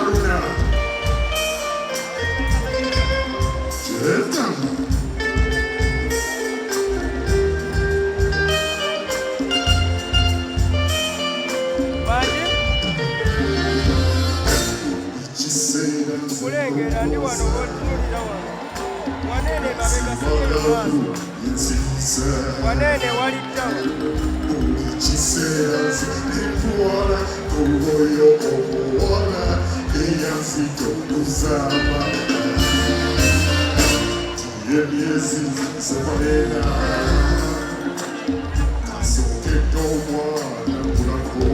Haruna. Welcome. Kulengera ndi wano w'otunuulira wano wanene mabega siri maaso wanene wali ttawa kiseera nekuwala kuboyo okuwala eyanzita okuzaama emyezi semalena kasookedde omwana bulako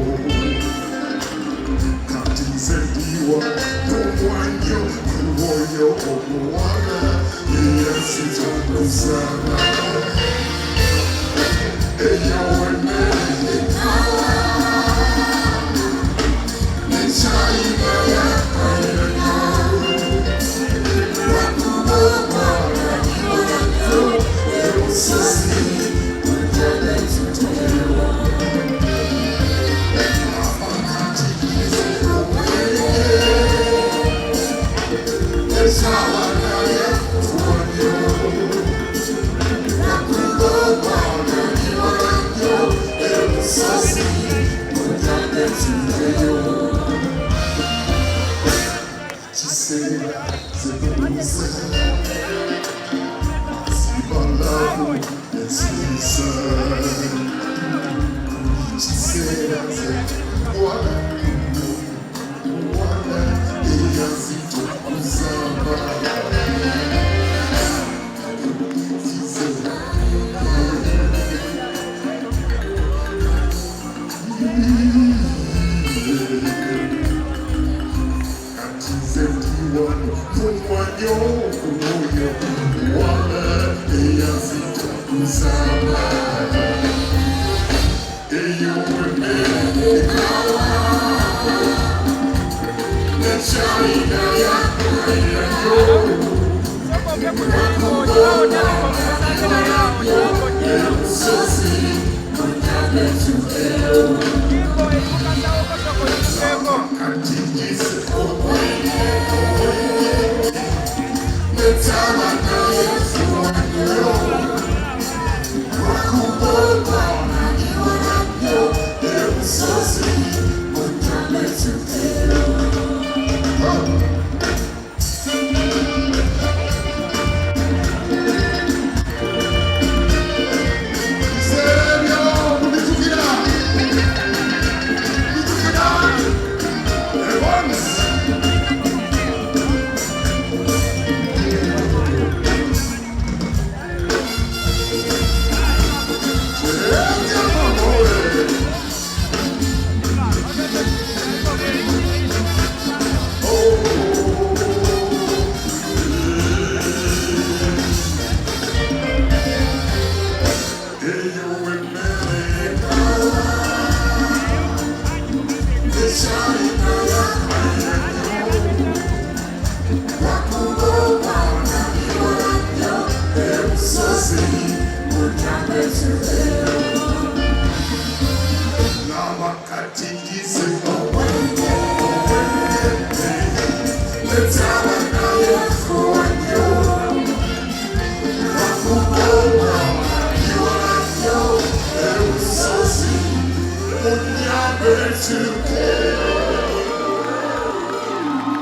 kati nze ndiwa n'omwanyo kuboyo okuwala eyanzita okuzaama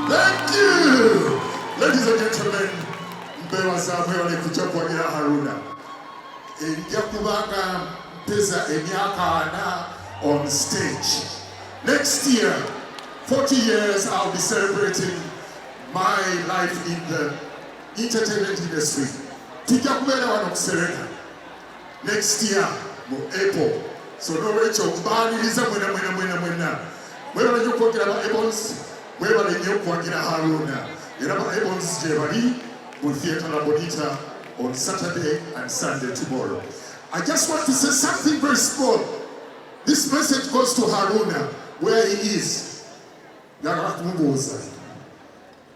Thank you, ladies and gentlemen. Mbewa zamwe wale kuchapwa gira Haruna. Yakubanga pesa enyaka on stage. Next year, 40 years, I'll be celebrating my life in the entertainment industry. Tujakumela wanokuserena. Next year, April. So no recho mbaliriza mwena. Mweba nyuko kira ba Ebons, mweba nyuko kira Haruna. Era ba Ebons jebali mu Theatre La Bonita on Saturday and Sunday tomorrow. I just want to say something very small. This message goes to Haruna, where he is.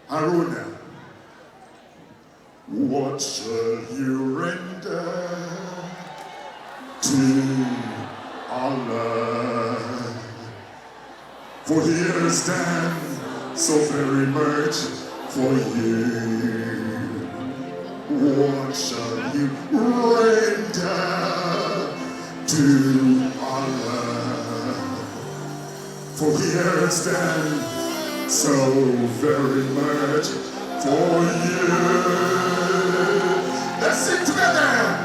Haruna, what shall you render to Allah? For he has done so very much for you. What shall you render to Allah? For He has done so very much for you. Let's sing together.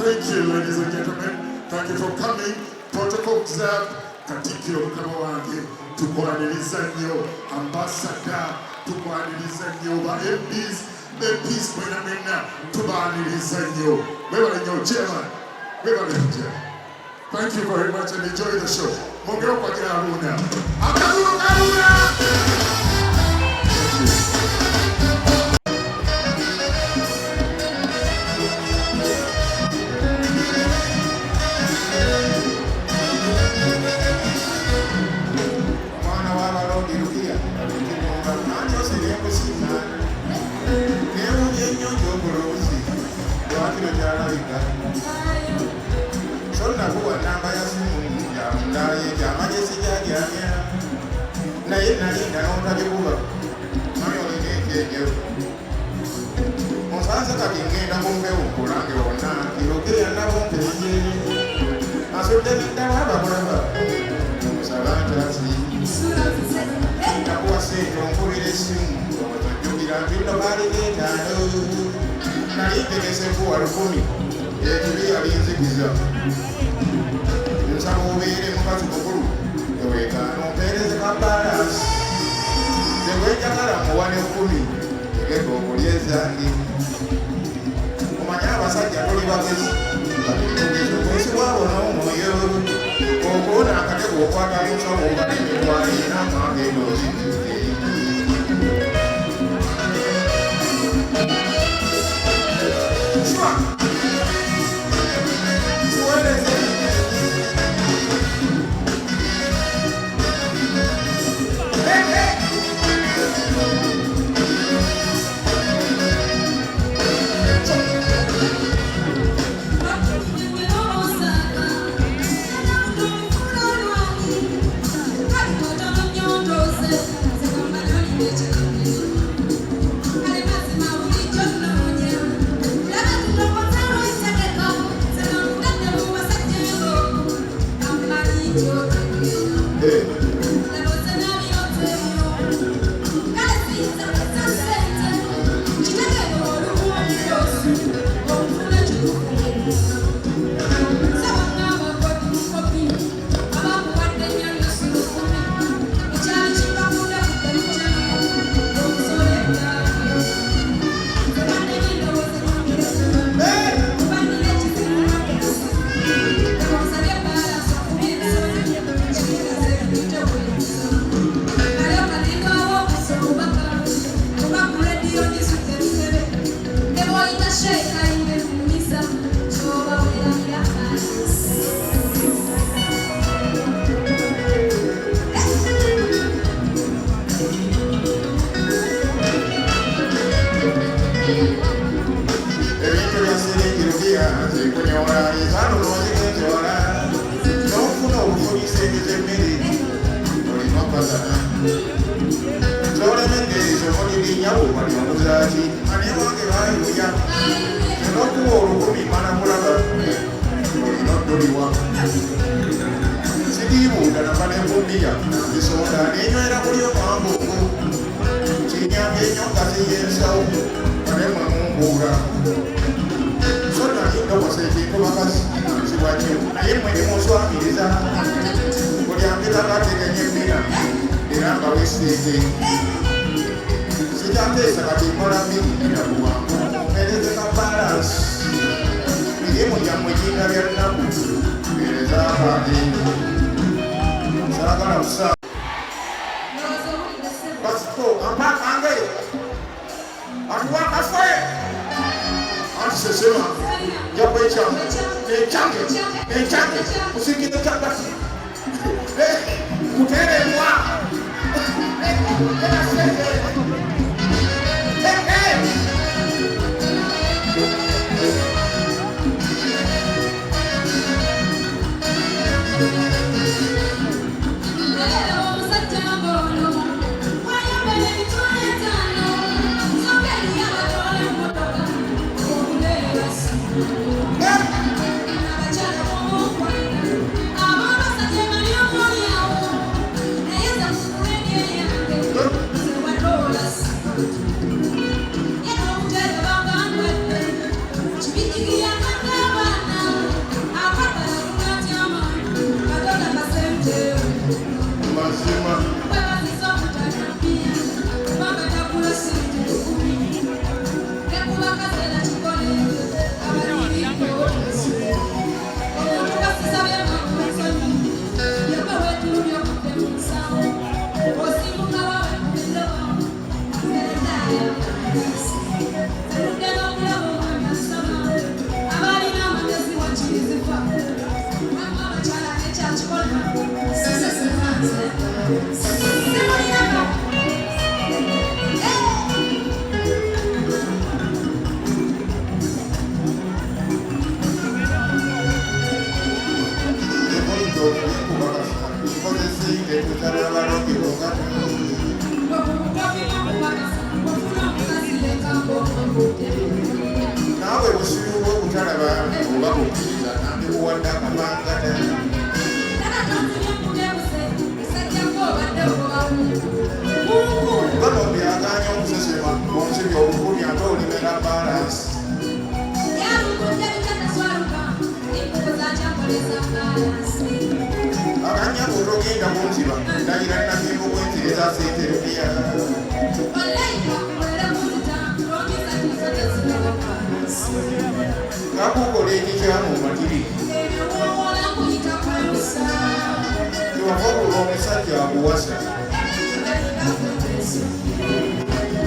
Thank you, ladies and gentlemen. Thank you for coming. Protocol observed. Katikiro mukama wange tukwaniriza nnyo ambassador tukwaniriza nnyo ba MPs mwena tubaniriza nnyo webale nnyo chairman webale nnyo. Thank you very much and enjoy the show. Mwongere okwagira Haruna Akaruna Karuna. ekintu bakazi kiwanyo naye mwene muswakiriza olyambika kategenye emmina era nga wesiike sijanteesa kati nkola mirira kuwangu mpereze ka balansi mirimu gyammwe ginga bya nnaku mpereza abandi saagala kusaa basiko ampakangeyo atuwakafe antisesema japo ecyange kusikire kyagati kuteremwa nawe busiruwa obutalaba oba bukkiriza nandikuwadde akabangata gano byaganya omusesema onsibi obukumi ate olimera balansi akanya bwotogenda kunsiba ndayira nakintu bwenkiriza seterubiya kakukola ekikyamu matiri kiwava kulwa omusajja akuwasa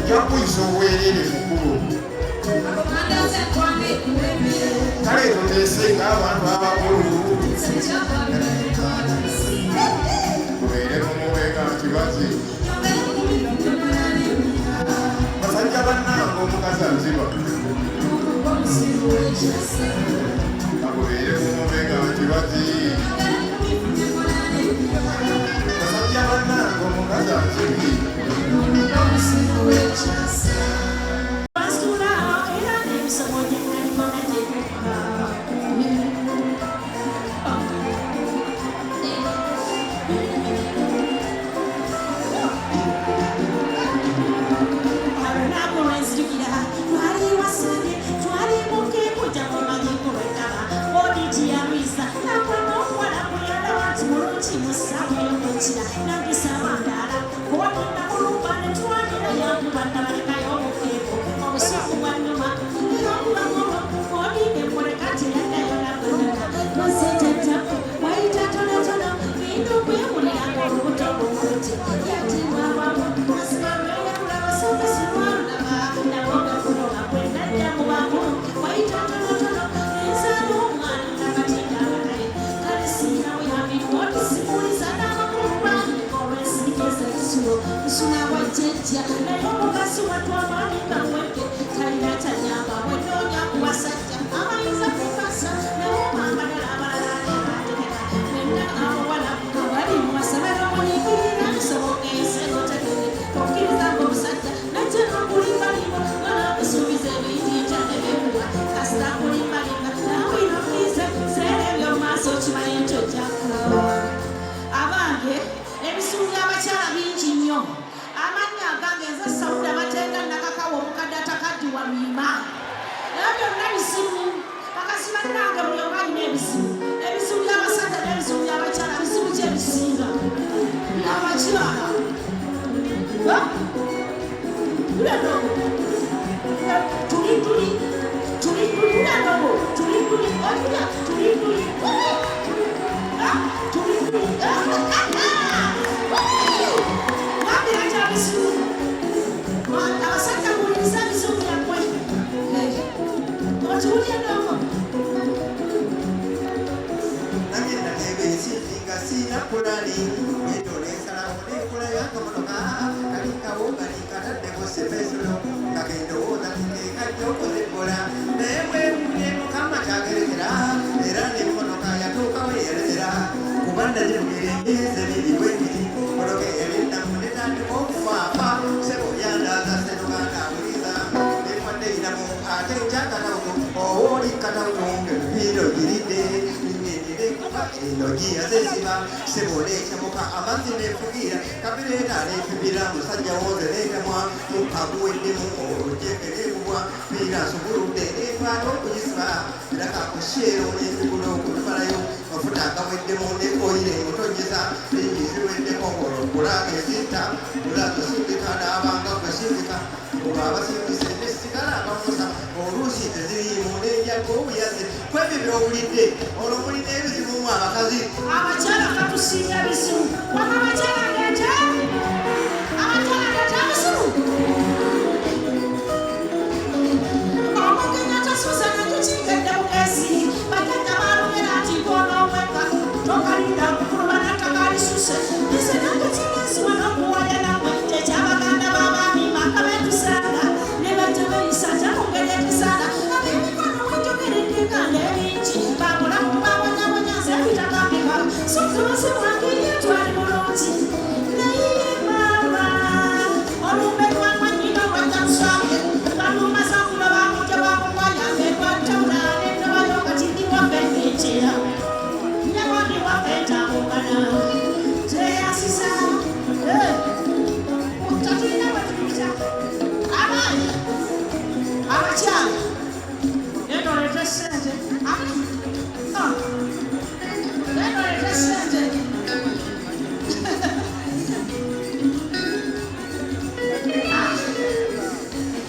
jakuyisa obwerere mukulu kale tuteese ng'abantu abakulu kubeere mumubeeka nti bazi basajja bannanga omukazi aziba akubeere mumubeeka nti bazi basajja bannanga omukazi azibi bannange buli omu alina ebizibu by'abasajja n'ebizibu by'abakyala bizibu ki ebisinga by'abakyala abasajja muwuliriza ebizibu byammwe okiwulya ndogo Sina kulali edolesa la kula ya kamotoka kalika woga nikata debo sebesolo kakendo woga kika joko zebola newe mnemo kama chagerekera era ne motoka ya toka weyerekera kubanda jibirengeze bili wendi motoka elenda muneta ofafa sebo yanda za sedogana wiza nefande inamo ate chaka tawo owoli kata utonge hilo giride Logia zesiba sebole chamuka amanzi nefugira kabireta nepibira musajja wozereka mwa mukabuwedde mu ojekerebwa bira suburude efano kuyisba biraka kushero n'ebigulo okutwalayo mafuta agawedde mu ne oyire mutonyeza n'ebiziwedde kongolo kulanga ezinta kulaga sindika n'abanga kwesindika kuba abasindise nesigala abamusa oluusi ezirimu n'enjago obuyazi kwebyo byowulidde olwo mulina ebizibu mu abakazi abakyala katusinga ebizibu waka abakyala ndeete ebizibu omugenya tasuuza natukikedde bugezi bagenda balumira nti ngoonoweka tokalinda kukuluba natakalisuse ise nakukirizibwa n'okuwaya namwe tekyabaganda b'abaami maka betusanga ne batebeyisa gyamungeri etusanga ab'emikono wenjogeredde nganda ebingi babulamu babonyabonyaze ebitakambika sokubasibwangeri twali mulungi naye mama olumbe lwamanyina lwajjamusange balumaza kulaba mujja bamukwayambe lwatawula nendobayo katindi waffe ngekyera nyagondi waffe entambugana teyasiza tatulina bwetuyita abaani abakyala nendoleeta sente nendoleeta sente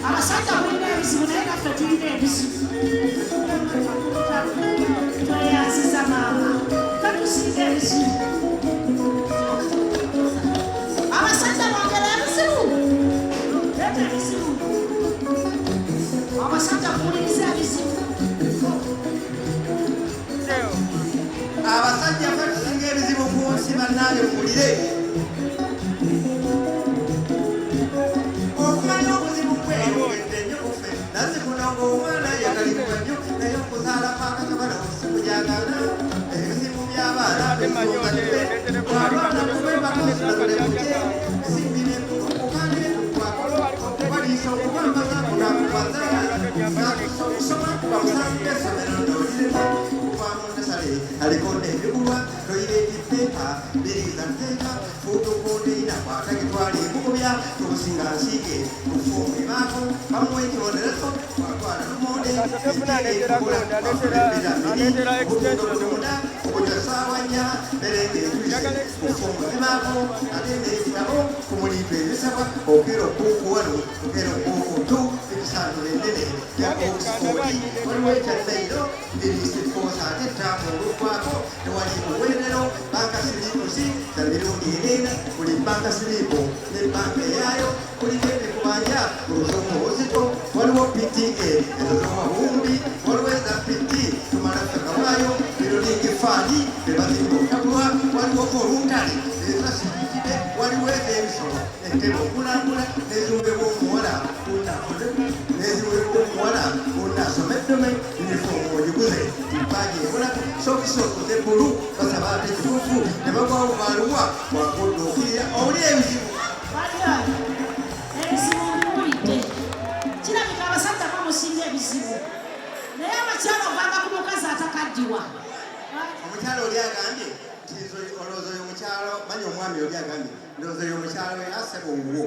abasajja mulina ebizibu naye naffe tulina ebizibu tweyasiza maama tatusinga ebizibu abasajja bongera ebizibu leeta ebizibu abasajja kuwuliriza ebizibu abasajja batusinga ebizibu ku nsi bannange muwulire okumanya obuzibu bweyongedde nnyo kufe nazi kuno ng'omwana yagalibwa nnyo naye okuzaala kwakakabala obuzibu gyagana ebizibu by'abaana besonga abaana kubebakosulaulebuje simbire okukane okubaliisa okubambaza kunakubaza okusoma bamusange esomero ndoliremu okuvaamu nasale alikonde ebigulwa toyireetipeepa biriiza nteeka fuutukondeina kwatagitwala emukubya tubusinga nsiige mufuumu ebaako bamuwekibonereso twatwala lumonde ekikolaaulunda okujasawanya berenge etwise mufuumu ebaako ate neekitabo kumuliipa ebisaba okera okukuwano okera okukutu ebisandulo enene yakokusooli waliwo ekyaddairo biriisipoosa ate ttaamu olukwako tewali muweerero banka siriipusi na mirundi enena buli banka siriipu ne banka eyaayo kuliko ebikubanja oluzomubuzito waliwo pta ezozomabumbi waliwo eza piti tumala fekawaayo birulinga efaani bebazimba otabulwa waliwo oluntale ezasirikide waliwo ez'ebisolo entebe okulambula neziwebwa omuwala unakole neziwebwa omuwala unasomeddome yunifoomu ogiguze mpaaji ebulaku sokisokuze bulu basaba ate kituufu ne bagwawo baluwa wakudduukirira oli ebizibu ebizibu biwulidde kirabika abasajja bamusinga ebizibu naye abakyala ovanga ku mukazi atakaddiwa omukyala oli agambye olowooza oyo omukyalo manya omwami oli agambye ndowooza oyo omukyalo yaseba owuwo